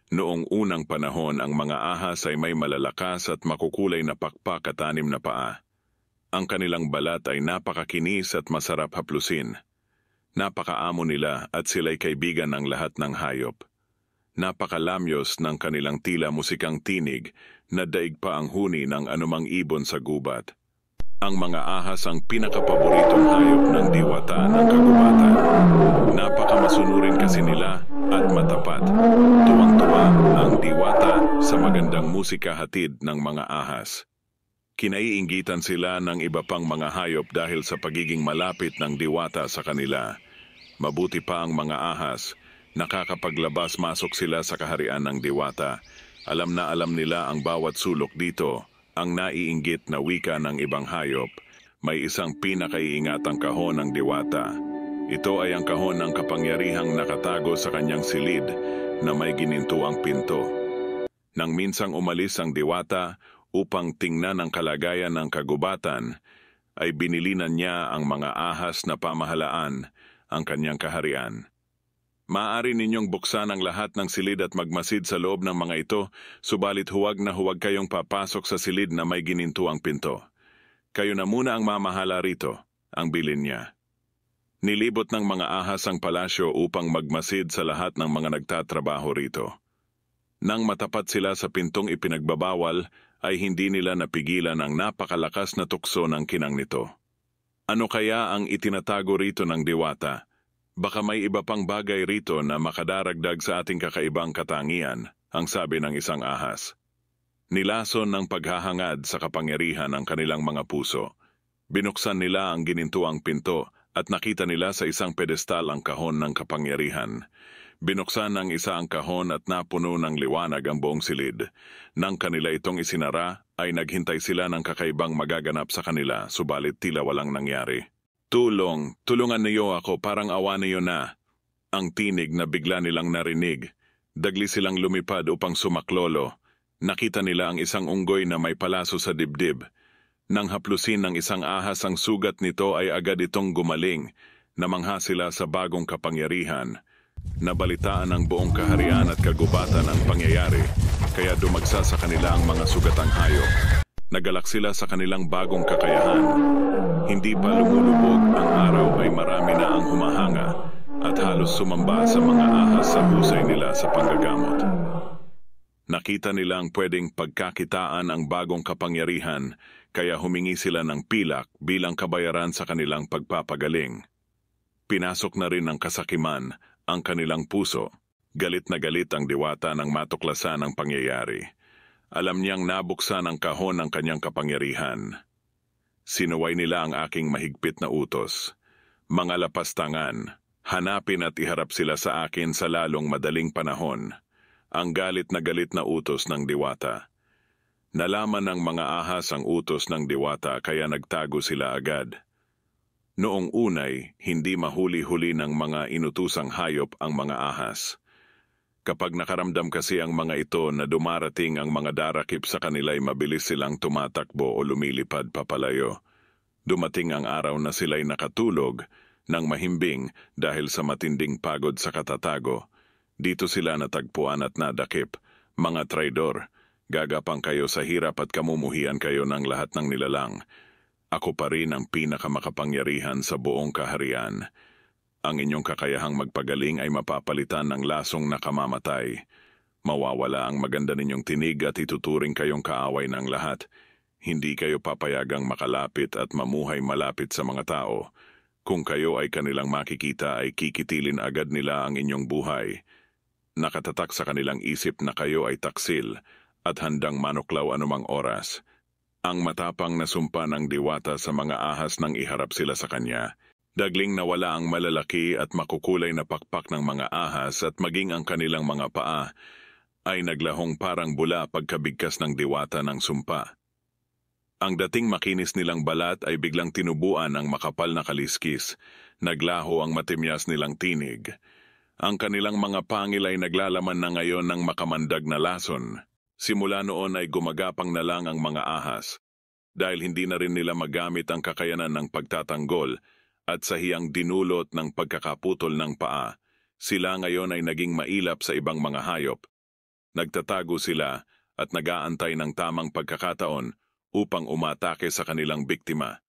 Noong unang panahon ang mga ahas ay may malalakas at makukulay na pakpak at anim na paa. Ang kanilang balat ay napakakinis at masarap haplusin. Napakaamo nila at sila'y kaibigan ng lahat ng hayop. Napakalamyos ng kanilang tila musikang tinig na daig pa ang huni ng anumang ibon sa gubat. Ang mga ahas ang pinakapaboritong hayop ng diwata ng kagubatan. Napakamasunurin kasi nila at matapat. Tuwang-tuwa ang diwata sa magandang musika hatid ng mga ahas. Kinaiinggitan sila ng iba pang mga hayop dahil sa pagiging malapit ng diwata sa kanila. Mabuti pa ang mga ahas, nakakapaglabas-masok sila sa kaharian ng diwata. Alam na alam nila ang bawat sulok dito, ang naiinggit na wika ng ibang hayop. May isang pinakaiingatang kahon ng diwata. Ito ay ang kahon ng kapangyarihang nakatago sa kanyang silid na may ginintuang pinto. Nang minsang umalis ang diwata upang tingnan ang kalagayan ng kagubatan, ay binilinan niya ang mga ahas na pamahalaan ang kanyang kaharian. Maaari ninyong buksan ang lahat ng silid at magmasid sa loob ng mga ito, subalit huwag na huwag kayong papasok sa silid na may ginintuang pinto. Kayo na muna ang mamahala rito, ang bilin niya. Nilibot ng mga ahas ang palasyo upang magmasid sa lahat ng mga nagtatrabaho rito. Nang matapat sila sa pintong ipinagbabawal, ay hindi nila napigilan ang napakalakas na tukso ng kinang nito. Ano kaya ang itinatago rito ng diwata? Baka may iba pang bagay rito na makadaragdag sa ating kakaibang katangian, ang sabi ng isang ahas. Nilason ng paghahangad sa kapangyarihan ng kanilang mga puso. Binuksan nila ang ginintuang pinto at nakita nila sa isang pedestal ang kahon ng kapangyarihan. Binuksan ng isa ang kahon at napuno ng liwanag ang buong silid. Nang kanila itong isinara, ay naghintay sila ng kakaibang magaganap sa kanila, subalit tila walang nangyari. Tulungan niyo ako, parang awa niyo na. Ang tinig na bigla nilang narinig. Dagli silang lumipad upang sumaklolo. Nakita nila ang isang unggoy na may palaso sa dibdib. Nang haplusin ng isang ahas ang sugat nito ay agad itong gumaling. Namangha sila sa bagong kapangyarihan. Nabalitaan ng buong kaharian at kagubatan ang pangyayari, kaya dumagsa sa kanila ang mga sugatang hayop. Nagalak sila sa kanilang bagong kakayahan. Hindi pa lumulubog ang araw ay marami na ang humahanga at halos sumamba sa mga ahas sa husay nila sa panggagamot. Nakita nilang pwedeng pagkakitaan ang bagong kapangyarihan, kaya humingi sila ng pilak bilang kabayaran sa kanilang pagpapagaling. Pinasok na rin ng kasakiman ang kanilang puso. Galit na galit ang diwata nang matuklasan ang pangyayari. Alam niyang nabuksan ang kahon ng kanyang kapangyarihan. Sinuway nila ang aking mahigpit na utos. Mga lapastangan, hanapin at iharap sila sa akin sa lalong madaling panahon. Ang galit na utos ng diwata. Nalaman ng mga ahas ang utos ng diwata kaya nagtago sila agad. Noong unay, hindi mahuli-huli ng mga inutusang hayop ang mga ahas. Kapag nakaramdam kasi ang mga ito na dumarating ang mga darakip sa kanila'y mabilis silang tumatakbo o lumilipad papalayo. Dumating ang araw na sila'y nakatulog ng mahimbing dahil sa matinding pagod sa katatago. Dito sila natagpuan at nadakip. Mga traidor, gagapang kayo sa hirap at kamumuhian kayo ng lahat ng nilalang. Ako pa rin ang pinakamakapangyarihan sa buong kaharian. Ang inyong kakayahang magpagaling ay mapapalitan ng lasong nakamamatay. Mawawala ang maganda ninyong tinig at ituturing kayong kaaway ng lahat. Hindi kayo papayagang makalapit at mamuhay malapit sa mga tao. Kung kayo ay kanilang makikita ay kikitilin agad nila ang inyong buhay. Nakatatak sa kanilang isip na kayo ay taksil at handang manuklaw anumang oras. Ang matapang na sumpa ng diwata sa mga ahas nang iharap sila sa kanya. Dagling nawala ang malalaki at makukulay na pakpak ng mga ahas at maging ang kanilang mga paa ay naglahong parang bula pagkabigkas ng diwata ng sumpa. Ang dating makinis nilang balat ay biglang tinubuan ng makapal na kaliskis. Naglaho ang matimyas nilang tinig. Ang kanilang mga pangil ay naglalaman na ngayon ng makamandag na lason. Simula noon ay gumagapang na lang ang mga ahas. Dahil hindi na rin nila magamit ang kakayanan ng pagtatanggol, at sa hiyang dinulot ng pagkakaputol ng paa, sila ngayon ay naging mailap sa ibang mga hayop. Nagtatago sila at nag-aantay ng tamang pagkakataon upang umatake sa kanilang biktima.